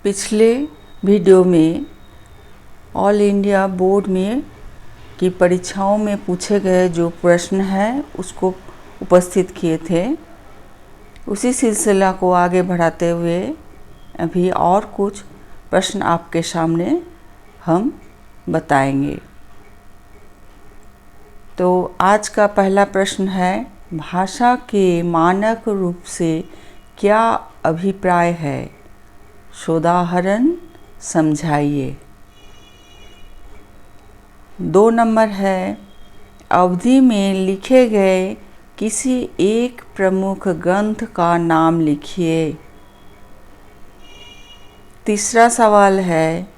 पिछले वीडियो में all India board में की परीक्षाओं में पूछे गए जो प्रश्न हैं उसको उपस्थित किए थे। उसी सिलसिला को आगे बढ़ाते हुए अभी और कुछ प्रश्न आपके सामने हम बताएंगे। तो आज का पहला प्रश्न है, भाषा के मानक रूप से क्या अभिप्राय है? सोदाहरण समझाइए। 2 नंबर है, अवधि में लिखे गए किसी एक प्रमुख ग्रंथ का नाम लिखिए। तीसरा सवाल है,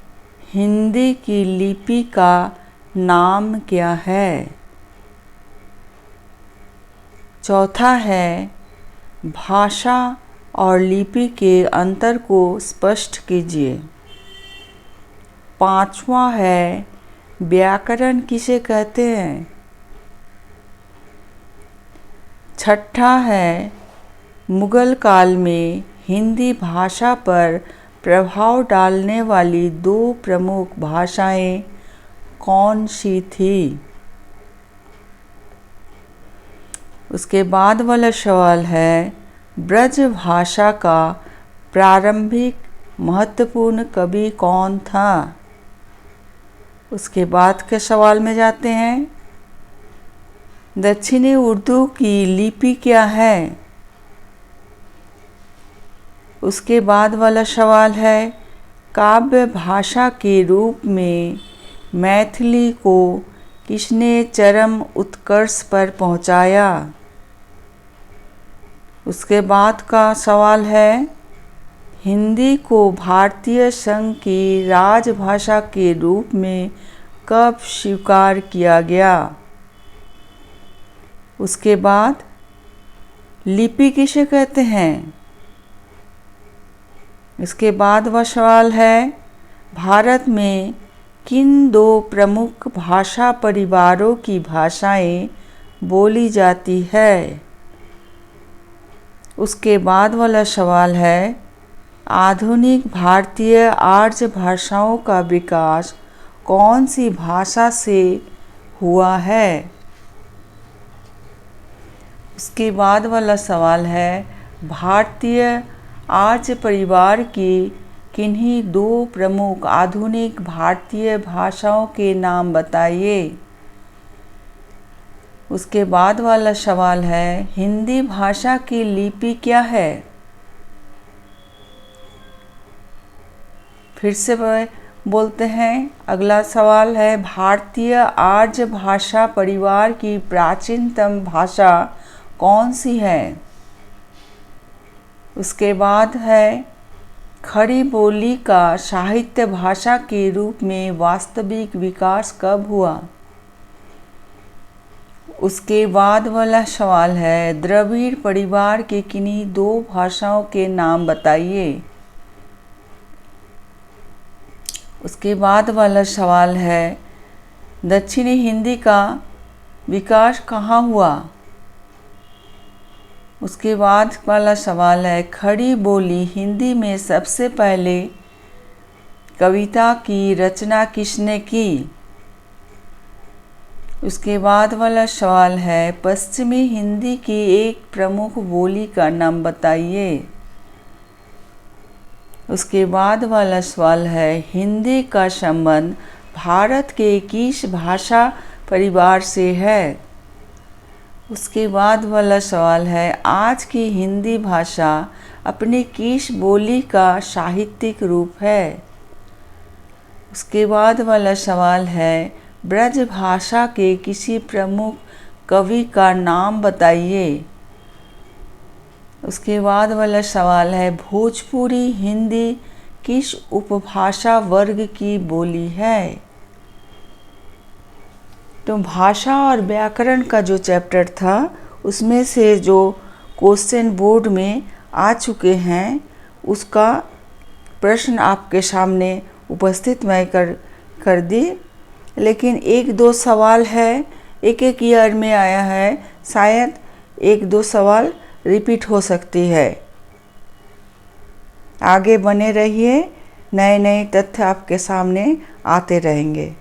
हिंदी की लिपि का नाम क्या है? चौथा है, भाषा और लिपि के अंतर को स्पष्ट कीजिए। पांचवा है, व्याकरण किसे कहते हैं? छठा है, मुगल काल में हिंदी भाषा पर प्रभाव डालने वाली 2 प्रमुख भाषाएं कौन सी थी? उसके बाद वाला सवाल है, ब्रज भाषा का प्रारंभिक महत्वपूर्ण कवि कौन था? उसके बाद के सवाल में जाते हैं, दक्षिणी उर्दू की लिपि क्या है? उसके बाद वाला सवाल है, काव्य भाषा के रूप में मैथिली को किसने चरम उत्कर्ष पर पहुंचाया? उसके बाद का सवाल है, हिंदी को भारतीय संघ की राजभाषा के रूप में कब स्वीकार किया गया? उसके बाद लिपि किसे कहते हैं? इसके बाद वह सवाल है, भारत में किन 2 प्रमुख भाषा परिवारों की भाषाएं बोली जाती है? उसके बाद वाला सवाल है, आधुनिक भारतीय आर्य भाषाओं का विकास कौन सी भाषा से हुआ है? उसके बाद वाला सवाल है, भारतीय आर्य परिवार की किन्हीं 2 प्रमुख आधुनिक भारतीय भाषाओं के नाम बताइए। उसके बाद वाला सवाल है, हिंदी भाषा की लिपि क्या है? फिर से बोलते हैं, अगला सवाल है, भारतीय आर्य भाषा परिवार की प्राचीनतम भाषा कौन सी है? उसके बाद है, खड़ी बोली का साहित्य भाषा के रूप में वास्तविक विकास कब हुआ? उसके बाद वाला सवाल है, द्रविड़ परिवार के किन्हीं 2 भाषाओं के नाम बताइए। उसके बाद वाला सवाल है, दक्षिणी हिंदी का विकास कहाँ हुआ? उसके बाद वाला सवाल है, खड़ी बोली हिंदी में सबसे पहले कविता की रचना किसने की? उसके बाद वाला सवाल है, पश्चिमी हिंदी की एक प्रमुख बोली का नाम बताइए। उसके बाद वाला सवाल है, हिंदी का संबंध भारत के किस भाषा परिवार से है? उसके बाद वाला सवाल है, आज की हिंदी भाषा अपनी किस बोली का साहित्यिक रूप है? उसके बाद वाला सवाल है, ब्रज भाषा के किसी प्रमुख कवि का नाम बताइए। उसके बाद वाला सवाल है, भोजपुरी हिंदी किस उपभाषा वर्ग की बोली है? तो भाषा और व्याकरण का जो चैप्टर था उसमें से जो क्वेश्चन बोर्ड में आ चुके हैं उसका प्रश्न आपके सामने उपस्थित मैं कर दी, लेकिन 1-2 सवाल है, एक ईयर में आया है, शायद 1-2 सवाल रिपीट हो सकती है। आगे बने रहिए, नए नए तथ्य आपके सामने आते रहेंगे।